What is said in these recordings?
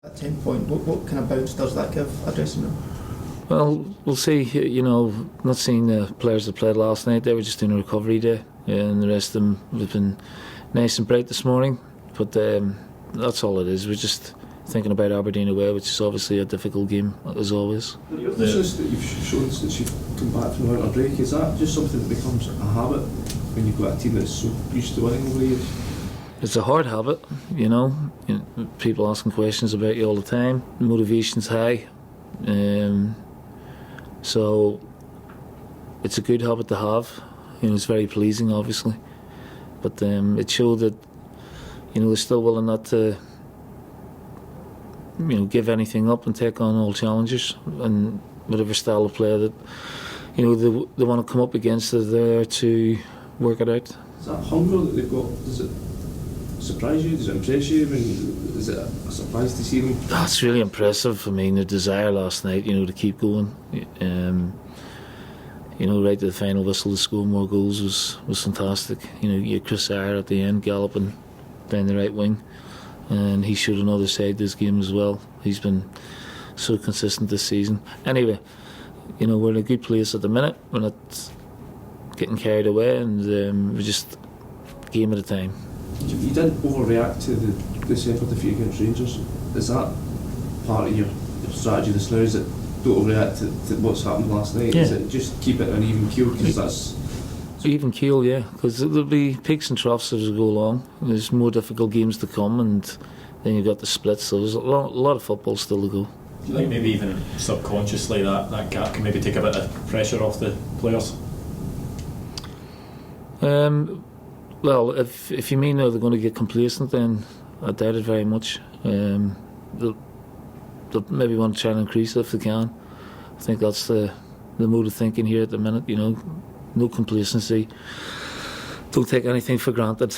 At 10 point, what kind of bounce does that give a dressing room? Well, we'll see. Not seeing the players that played last night. They were just doing a recovery day, and the rest of them have been nice and bright this morning. But that's all it is. We're just thinking about Aberdeen away, which is obviously a difficult game, as always. The emphasis that you've shown since you've come back from the winter break, is that just something that becomes a habit when you've got a team that's so used to winning over the years? It's a hard habit, people asking questions about you all the time. The motivation's high, so it's a good habit to have. It's very pleasing, obviously, but it showed that they're still willing not to give anything up and take on all challenges, and whatever style of play that they want to come up against, they're there to work it out. Is that hunger that they've got? Does it surprise you? Does it impress you? Is it a surprise to see them? That's really impressive. I mean, the desire last night, to keep going, right to the final whistle to score more goals was fantastic. You had Chris Eyre at the end galloping down the right wing, and he showed another side to this game as well. He's been so consistent this season. Anyway, we're in a good place at the minute. We're not getting carried away, and we're just game at a time. You didn't overreact to the second defeat against Rangers. Is that part of your strategy this now? Is it don't overreact to what's happened last night? Yeah. Is it just keep it an even keel? Because that's even keel, yeah. Because there'll be peaks and troughs as we go along. There's more difficult games to come, and then you've got the splits. So there's a lot of football still to go. Do you think maybe even subconsciously that gap can maybe take a bit of pressure off the players? Well, if you mean they're going to get complacent, then I doubt it very much. They'll maybe want to try and increase it if they can. I think that's the mode of thinking here at the minute. No complacency. Don't take anything for granted.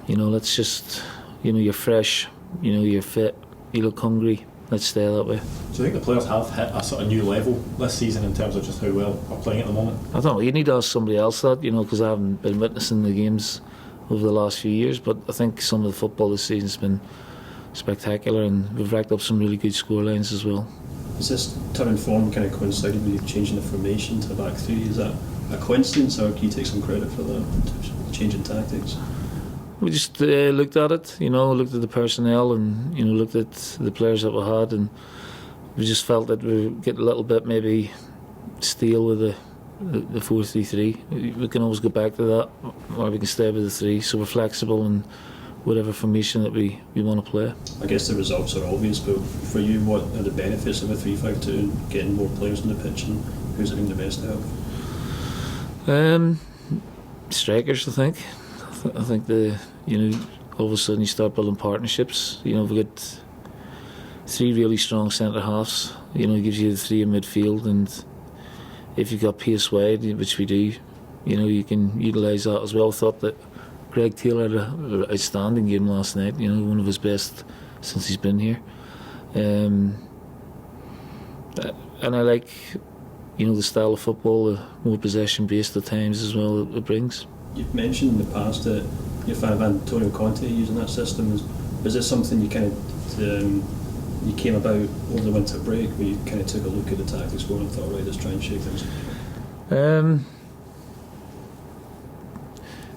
Let's just, you're fresh. You're fit. You look hungry. Let's stay that way. Do you think the players have hit a sort of new level this season in terms of just how well they're playing at the moment? I don't know. You need to ask somebody else that, because I haven't been witnessing the games over the last few years. But I think some of the football this season's been spectacular, and we've racked up some really good scorelines as well. Is this turn in form kind of coincided with you changing the formation to the back three? Is that a coincidence, or can you take some credit for that change in tactics? We just looked at it, looked at the personnel, and looked at the players that we had, and we just felt that we get a little bit maybe stale with the 4-3-3. We can always go back to that, or we can stay with the three. So we're flexible in whatever formation that we want to play. I guess the results are obvious, but for you, what are the benefits of a 3-5-2 and getting more players on the pitch, and who's it been the best to have? Strikers, I think. I think all of a sudden you start building partnerships. We've got three really strong centre halves. It gives you the three in midfield, and if you've got pace wide, which we do, you can utilise that as well. I thought that Greg Taylor had an outstanding game last night. One of his best since he's been here. And I like, the style of football, the more possession based at times as well that it brings. You've mentioned in the past that you're a fan of Antonio Conte using that system. Was this something you kind of you came about over the winter break, where you kind of took a look at the tactics board and thought, right, let's try and shake things up?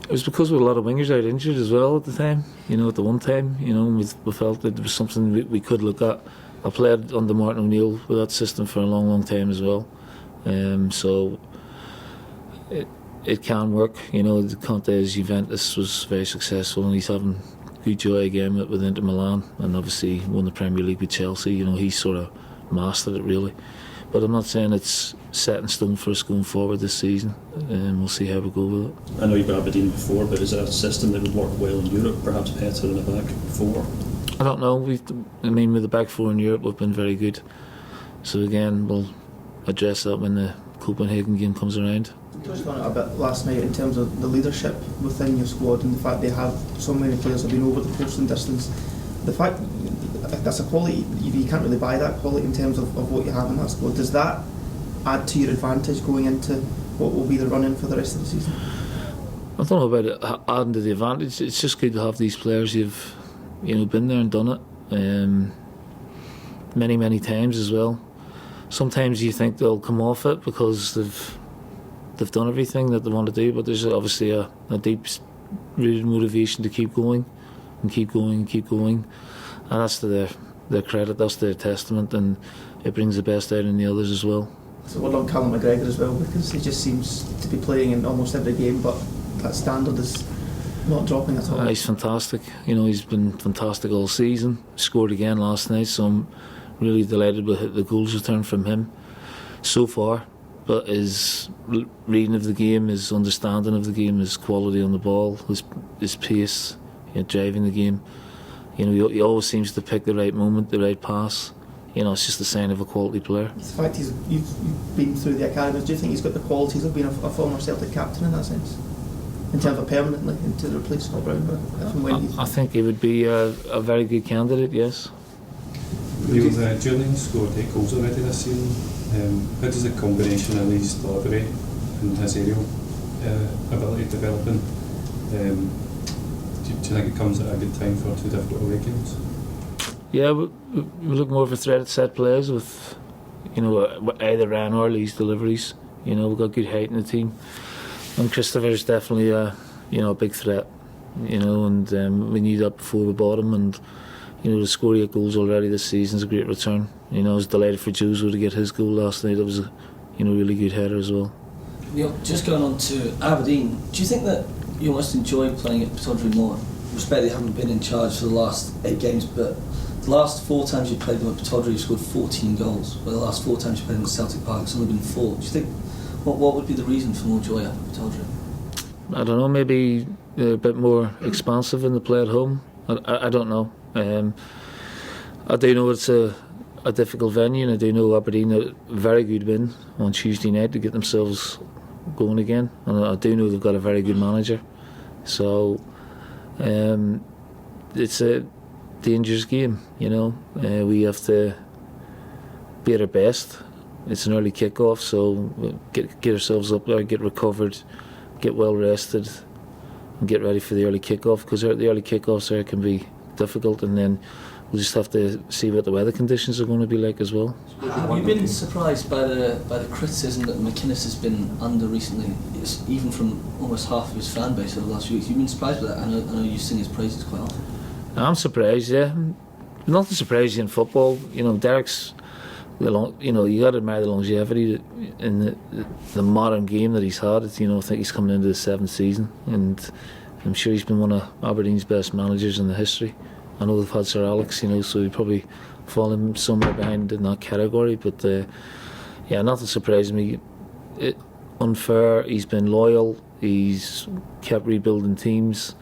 It was because we had a lot of wingers out injured as well at the time. At the one time, we felt that there was something we could look at. I played under Martin O'Neill with that system for a long, long time as well. So it can work. Conte's Juventus was very successful, and he's having good joy again with Inter Milan, and obviously won the Premier League with Chelsea. He's sort of mastered it really. But I'm not saying it's set in stone for us going forward this season, and we'll see how we go with it. I know you've got Aberdeen before, but is it a system that would work well in Europe, perhaps better than a back four? I don't know. With the back four in Europe, we've been very good. So again, we'll address that when the Copenhagen game comes around. You touched on it a bit last night in terms of the leadership within your squad, and the fact they have so many players have been over the course and distance. The fact that's a quality, you can't really buy that quality in terms of what you have in that squad. Does that add to your advantage going into what will be the run-in for the rest of the season? I don't know about it adding to the advantage. It's just good to have these players who've been there and done it. many times as well. Sometimes you think they'll come off it because they've done everything that they want to do, but there's obviously a deep rooted motivation to keep going and keep going and keep going, and that's to their credit, that's their testament, and it brings the best out in the others as well. So well on Callum McGregor as well, because he just seems to be playing in almost every game, but that standard is not dropping at all. He's fantastic. He's been fantastic all season. Scored again last night, so I'm really delighted with the goals return from him so far. But his reading of the game, his understanding of the game, his quality on the ball, his pace, driving the game. He always seems to pick the right moment, the right pass. It's just a sign of a quality player. The fact you've been through the academies, do you think he's got the qualities of being a former Celtic captain in that sense? In terms of permanently, to replace Scott Brown? I think he would be a very good candidate, yes. Julian scored 8 goals already this season. How does the combination of his delivery and his aerial ability developing? Do you think it comes at a good time for 2 different away games? Yeah, we look more for threat set players with, either Ryan or Lee's deliveries. We've got good height in the team, and Christopher's definitely a big threat. And we knew that before we bought him, and to score 8 goals already this season is a great return. I was delighted for Juzo to get his goal last night. It was a really good header as well. Neil, just going on to Aberdeen, do you think that you must enjoy playing at Pittodrie more? Respect, they haven't been in charge for the last 8 games, but the last 4 times you played them at Pittodrie, you scored 14 goals. But the last 4 times you played them at Celtic Park, it's only been 4. Do you think what would be the reason for more joy at Pittodrie? I don't know. Maybe they're a bit more expansive in the play at home. I don't know. I do know it's a difficult venue, and I do know Aberdeen a very good win on Tuesday night to get themselves going again. And I do know they've got a very good manager. So it's a dangerous game, we have to be at our best. It's an early kick-off, so get ourselves up there, get recovered, get well rested, and get ready for the early kick-off, because the early kick-offs there can be difficult, and then we'll just have to see what the weather conditions are going to be like as well. Have you been surprised by the criticism that McInnes has been under recently, even from almost half of his fan base over the last few weeks? You've been surprised by that? I know you sing his praises quite often. I'm surprised, yeah. Nothing surprising in football. Derek's, you got to admire the longevity in the modern game that he's had. I think he's coming into the 7th season, and I'm sure he's been one of Aberdeen's best managers in the history. I know they've had Sir Alex, so he probably fallen somewhere behind in that category. But nothing surprised me. Unfair. He's been loyal. He's kept rebuilding teams.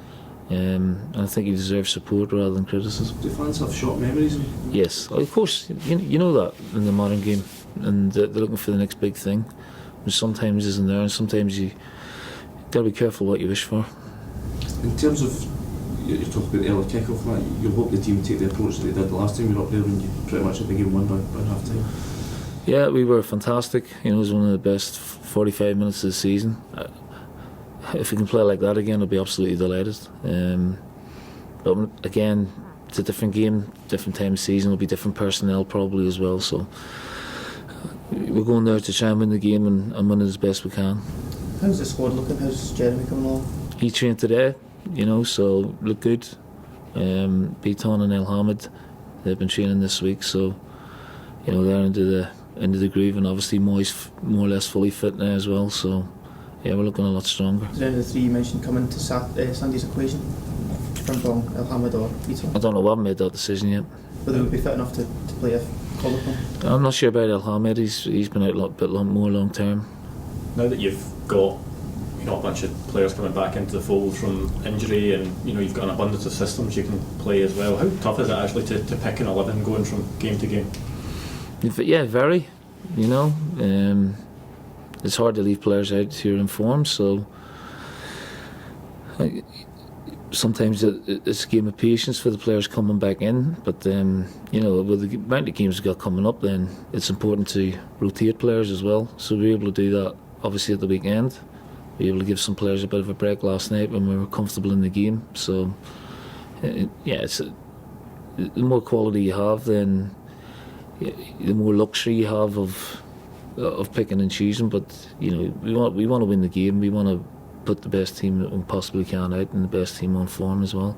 And I think he deserves support rather than criticism. Do fans have short memories? Yes, of course. You know that in the modern game, and they're looking for the next big thing, which sometimes isn't there, and sometimes you got to be careful what you wish for. In terms of, you're talking about the early kick-off, Matt, you hope the team take the approach that they did the last time you were up there when you pretty much had the game won by half time. Yeah, we were fantastic. It was one of the best 45 minutes of the season. If we can play like that again, I'll be absolutely delighted. But again, it's a different game, different time of season. There'll be different personnel probably as well. So we're going there to try and win the game and win it as best we can. How's the squad looking? How's Jeremy coming along? He trained today, so look good. Beaton and El Hamid, they've been training this week, so they're into the groove, and obviously Moy's more or less fully fit now as well. So. Yeah, we're looking a lot stronger. Did any of the 3 you mentioned come into Sunday's equation? Frimpong, El Hamid or Beaton? I don't know, I haven't made that decision yet. But they would be fit enough to play if called upon? I'm not sure about El Hamid. He's been out a bit more long term. Now that you've got a bunch of players coming back into the fold from injury, and you've got an abundance of systems you can play as well, how tough is it actually to pick an 11 going from game to game? Yeah, very. It's hard to leave players out who are in form, so sometimes it's a game of patience for the players coming back in. But with the amount of games we've got coming up, then it's important to rotate players as well. So we were able to do that obviously at the weekend. We were able to give some players a bit of a break last night when we were comfortable in the game. So the more quality you have, then the more luxury you have of picking and choosing. But you know, we want to win the game. We want to put the best team that we possibly can out and the best team on form as well.